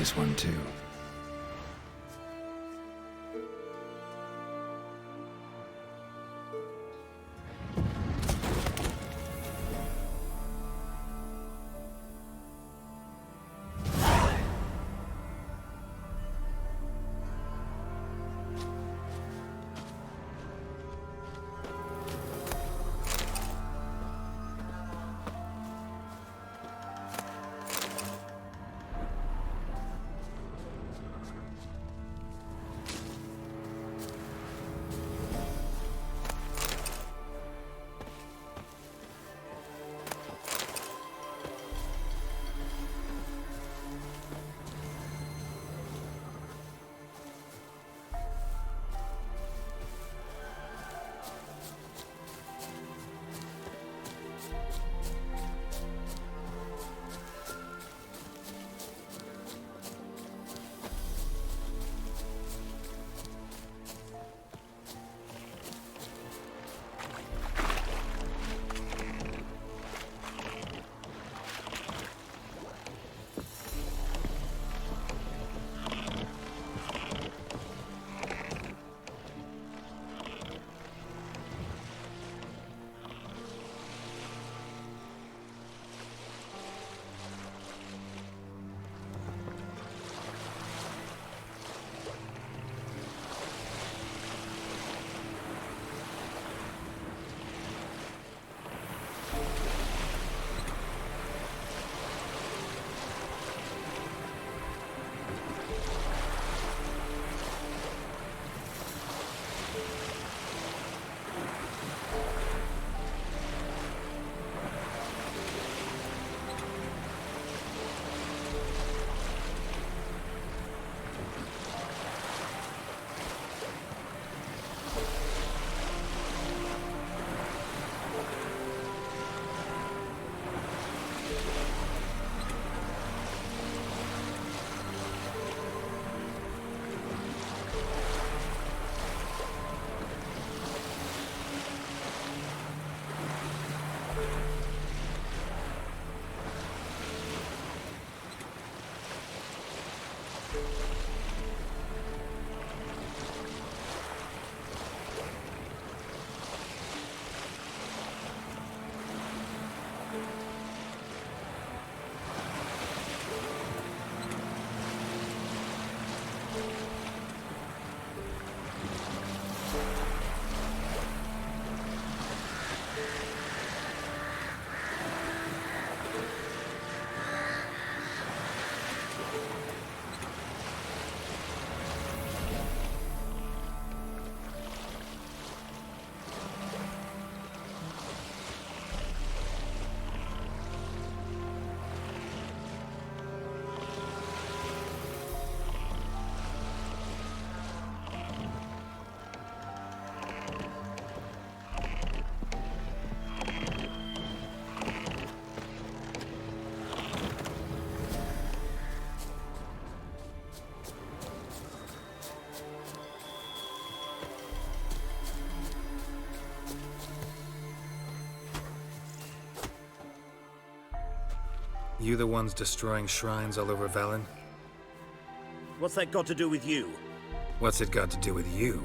this one too. You the ones destroying shrines all over Velen? What's that got to do with you? What's it got to do with you?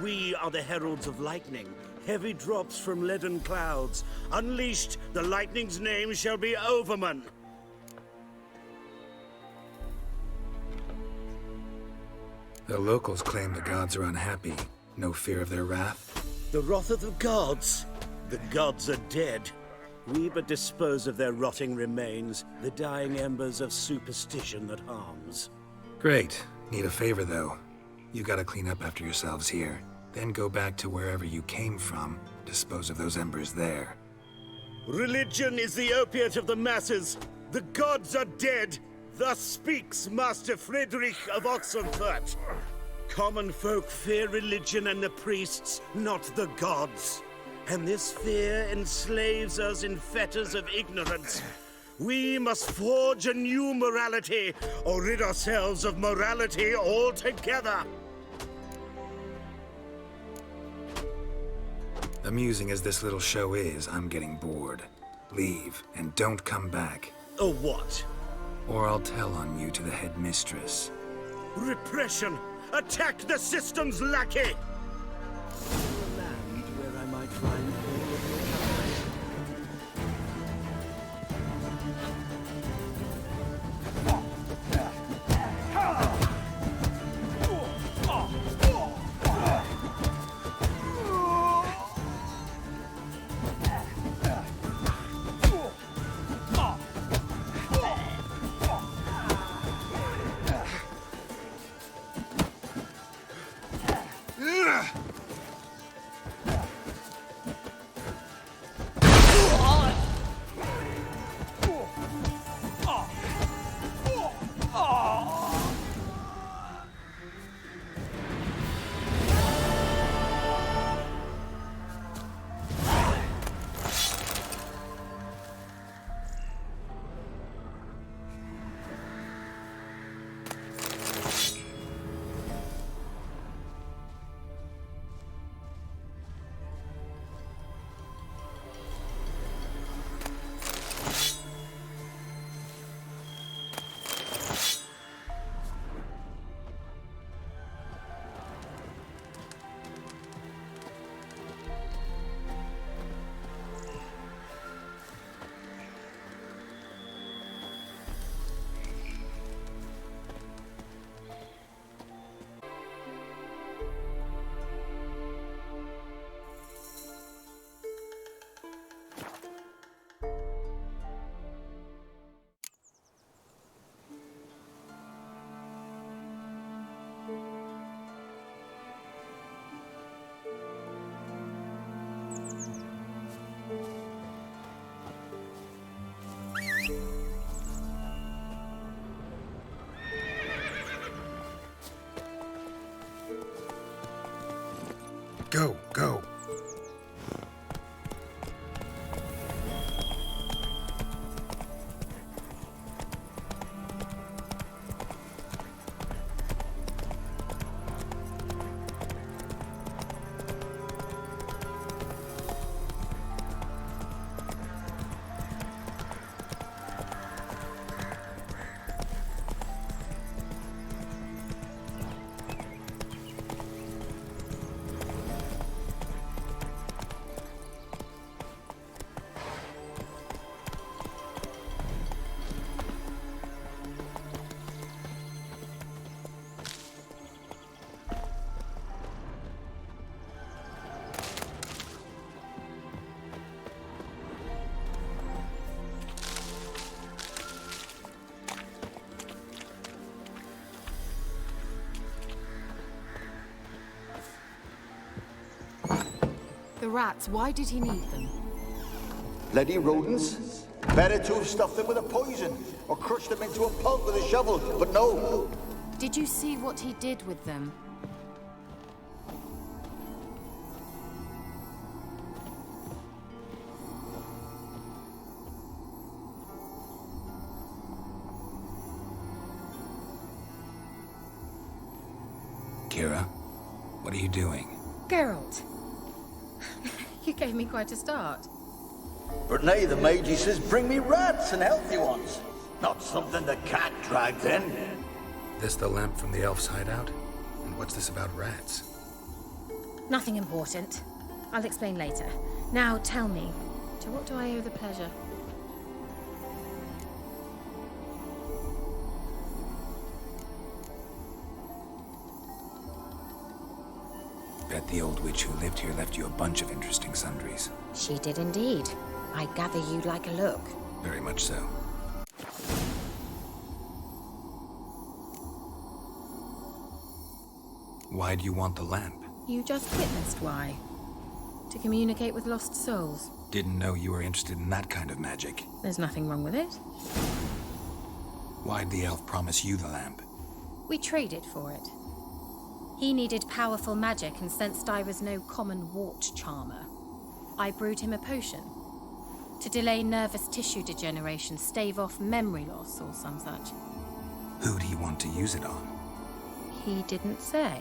We are the heralds of lightning. Heavy drops from leaden clouds. Unleashed, the lightning's name shall be Overman. The locals claim the gods are unhappy. No fear of their wrath? The wrath of the gods? The gods are dead. We but dispose of their rotting remains, the dying embers of superstition that harms. Great. Need a favor, though. You gotta clean up after yourselves here. Then go back to wherever you came from. Dispose of those embers there. Religion is the opiate of the masses. The gods are dead. Thus speaks Master Friedrich of Oxenfurt. Common folk fear religion and the priests, not the gods. And this fear enslaves us in fetters of ignorance. We must forge a new morality, or rid ourselves of morality altogether. Amusing as this little show is, I'm getting bored. Leave, and don't come back. Or what? Or I'll tell on you to the headmistress. Repression! Attack the system's lackey! Land where I might find all of your kind. Go, go. The rats, why did he need them? Bloody rodents. Better to have stuffed them with a poison, or crushed them into a pulp with a shovel, but no. Did you see what he did with them? Kira, what are you doing? Geralt! You gave me quite a start. But nay, the mage, he says, bring me rats and healthy ones. Not something the cat dragged in. This the lamp from the elf's hideout? And what's this about rats? Nothing important. I'll explain later. Now tell me, to what do I owe the pleasure? Bet the old witch who lived here left you a bunch of interesting sundries. She did indeed. I gather you'd like a look. Very much so. Why do you want the lamp? You just witnessed why. To communicate with lost souls. Didn't know you were interested in that kind of magic. There's nothing wrong with it. Why'd the elf promise you the lamp? We traded for it. He needed powerful magic and sensed I was no common wart charmer. I brewed him a potion. To delay nervous tissue degeneration, stave off memory loss or some such. Who'd he want to use it on? He didn't say.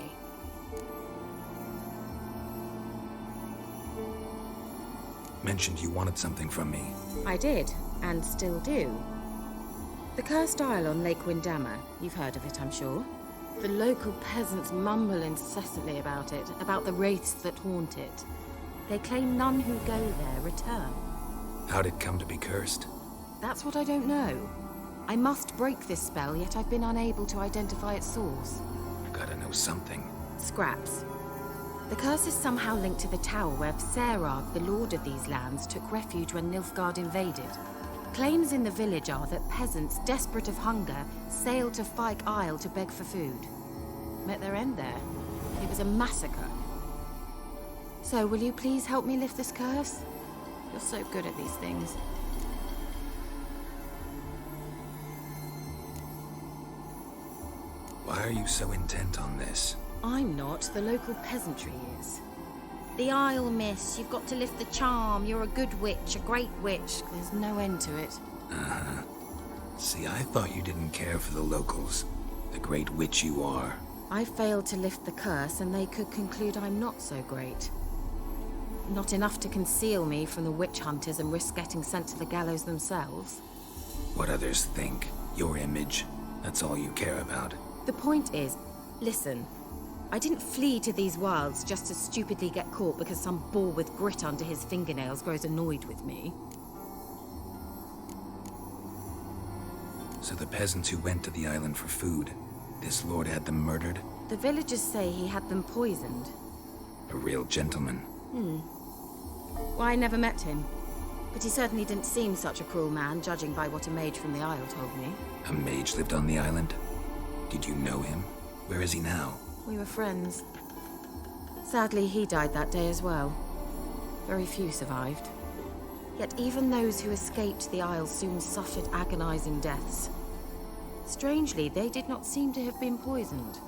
Mentioned you wanted something from me. I did, and still do. The Cursed Isle on Lake Windammer. You've heard of it, I'm sure. The local peasants mumble incessantly about it, about the wraiths that haunt it. They claim none who go there return. How'd it come to be cursed? That's what I don't know. I must break this spell, yet I've been unable to identify its source. Gotta know something. Scraps. The curse is somehow linked to the tower where Serag, the lord of these lands, took refuge when Nilfgaard invaded. Claims in the village are that peasants, desperate of hunger, sailed to Fyke Isle to beg for food. Met their end there. It was a massacre. So, will you please help me lift this curse? You're so good at these things. Why are you so intent on this? I'm not. The local peasantry is. The Isle, miss. You've got to lift the charm. You're a good witch, a great witch. There's no end to it. Uh-huh. See, I thought you didn't care for the locals. The great witch you are. I failed to lift the curse, and they could conclude I'm not so great. Not enough to conceal me from the witch hunters and risk getting sent to the gallows themselves. What others think. Your image. That's all you care about. The point is, listen. I didn't flee to these wilds just to stupidly get caught because some boar with grit under his fingernails grows annoyed with me. So the peasants who went to the island for food, this lord had them murdered? The villagers say he had them poisoned. A real gentleman. Well, I never met him. But he certainly didn't seem such a cruel man, judging by what a mage from the Isle told me. A mage lived on the island? Did you know him? Where is he now? We were friends. Sadly, he died that day as well. Very few survived. Yet even those who escaped the Isle soon suffered agonizing deaths. Strangely, they did not seem to have been poisoned.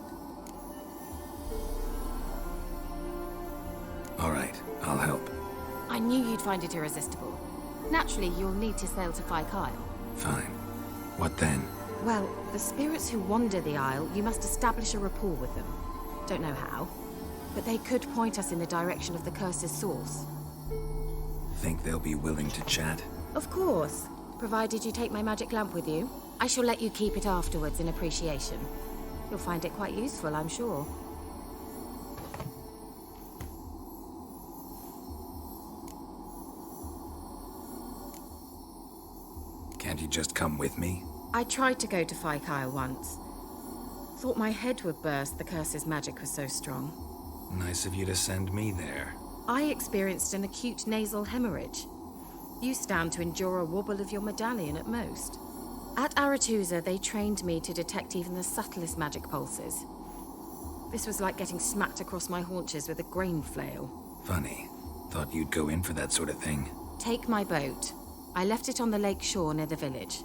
All right, I'll help. I knew you'd find it irresistible. Naturally, you'll need to sail to Fyke Isle. Fine. What then? Well, the spirits who wander the Isle, you must establish a rapport with them. Don't know how, but they could point us in the direction of the curse's source. Think they'll be willing to chat? Of course, provided you take my magic lamp with you. I shall let you keep it afterwards in appreciation. You'll find it quite useful, I'm sure. Can't you just come with me? I tried to go to Fyke Isle once. Thought my head would burst, the curse's magic was so strong. Nice of you to send me there. I experienced an acute nasal hemorrhage. You stand to endure a wobble of your medallion at most. At Aretusa, they trained me to detect even the subtlest magic pulses. This was like getting smacked across my haunches with a grain flail. Funny. Thought you'd go in for that sort of thing. Take my boat. I left it on the lake shore near the village.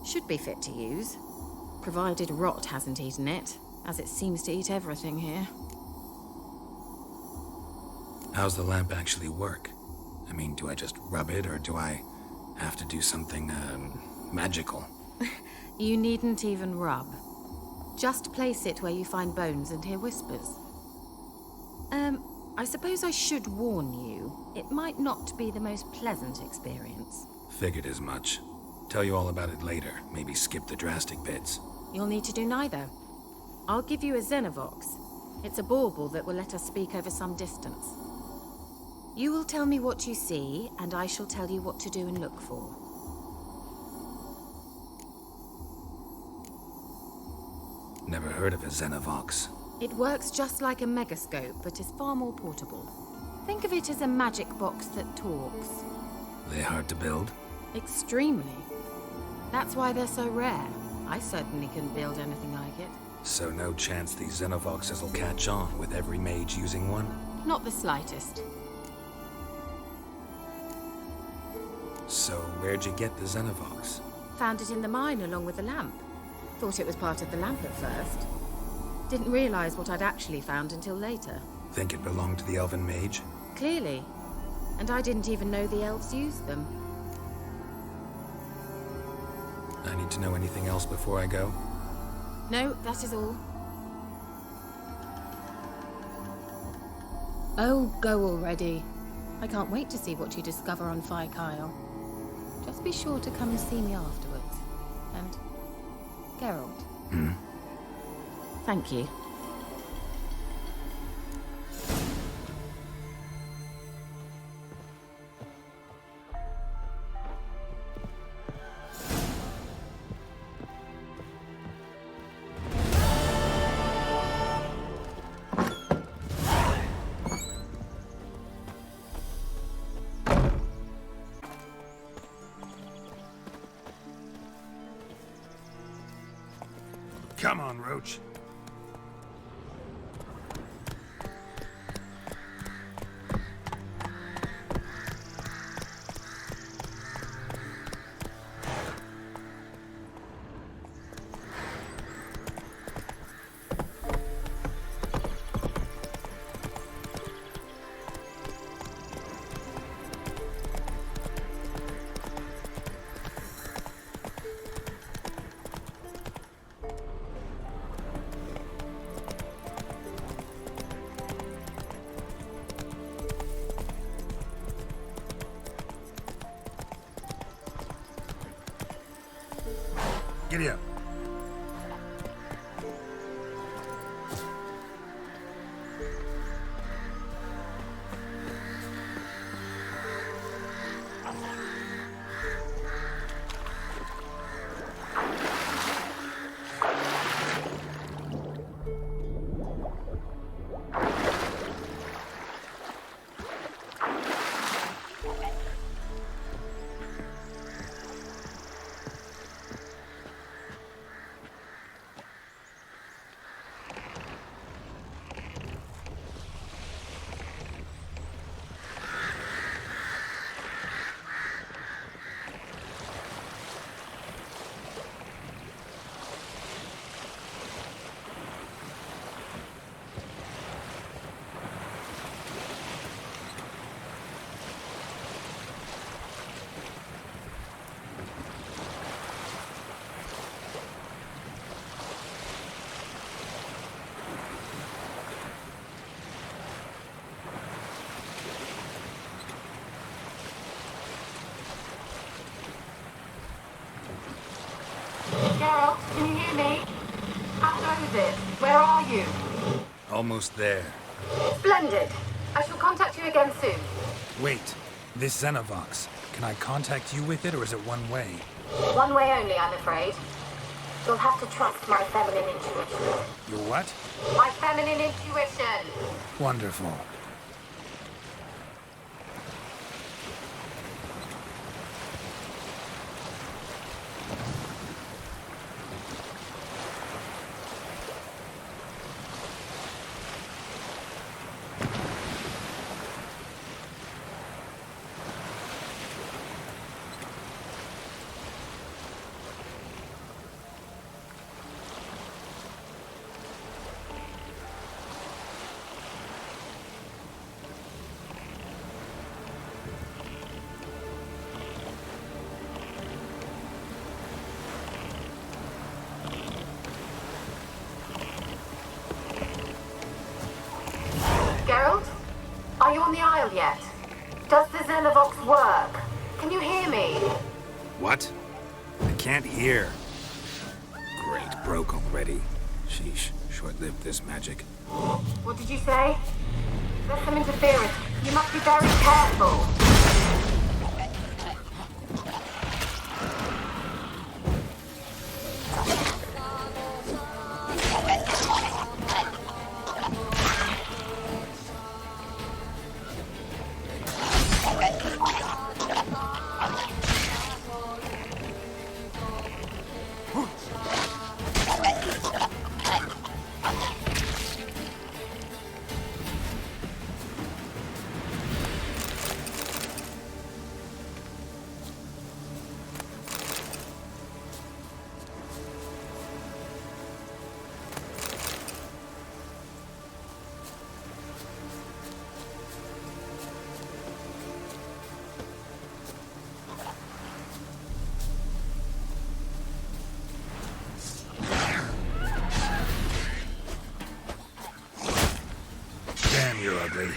Should be fit to use. Provided rot hasn't eaten it, as it seems to eat everything here. How's the lamp actually work? I mean, do I just rub it, or do I have to do something, magical? You needn't even rub. Just place it where you find bones and hear whispers. I suppose I should warn you. It might not be the most pleasant experience. Figured as much. Tell you all about it later. Maybe skip the drastic bits. You'll need to do neither. I'll give you a Xenovox. It's a bauble that will let us speak over some distance. You will tell me what you see, and I shall tell you what to do and look for. Never heard of a Xenovox. It works just like a megascope, but is far more portable. Think of it as a magic box that talks. They hard to build? Extremely. That's why they're so rare. I certainly couldn't build anything like it. So no chance these Xenovoxes will catch on with every mage using one? Not the slightest. So where'd you get the Xenovox? Found it in the mine along with the lamp. Thought it was part of the lamp at first. Didn't realize what I'd actually found until later. Think it belonged to the elven mage? Clearly. And I didn't even know the elves used them. I need to know anything else before I go? No, that is all. Oh, go already. I can't wait to see what you discover on Fyke Isle. Just be sure to come and see me afterwards. And Geralt. Hmm? Thank you. Come on, Roach. Giddy up. Geralt, can you hear me? How goes it? Where are you? Almost there. Splendid. I shall contact you again soon. Wait, this Xenovox. Can I contact you with it, or is it one way? One way only, I'm afraid. You'll have to trust my feminine intuition. Your what? My feminine intuition! Wonderful. Geralt? Are you on the Isle yet? Does the Xenovox work? Can you hear me? What? I can't hear. Great, broke already. Sheesh, short-lived this magic. What did you say? There's some interference. You must be very careful. Damn, you're ugly.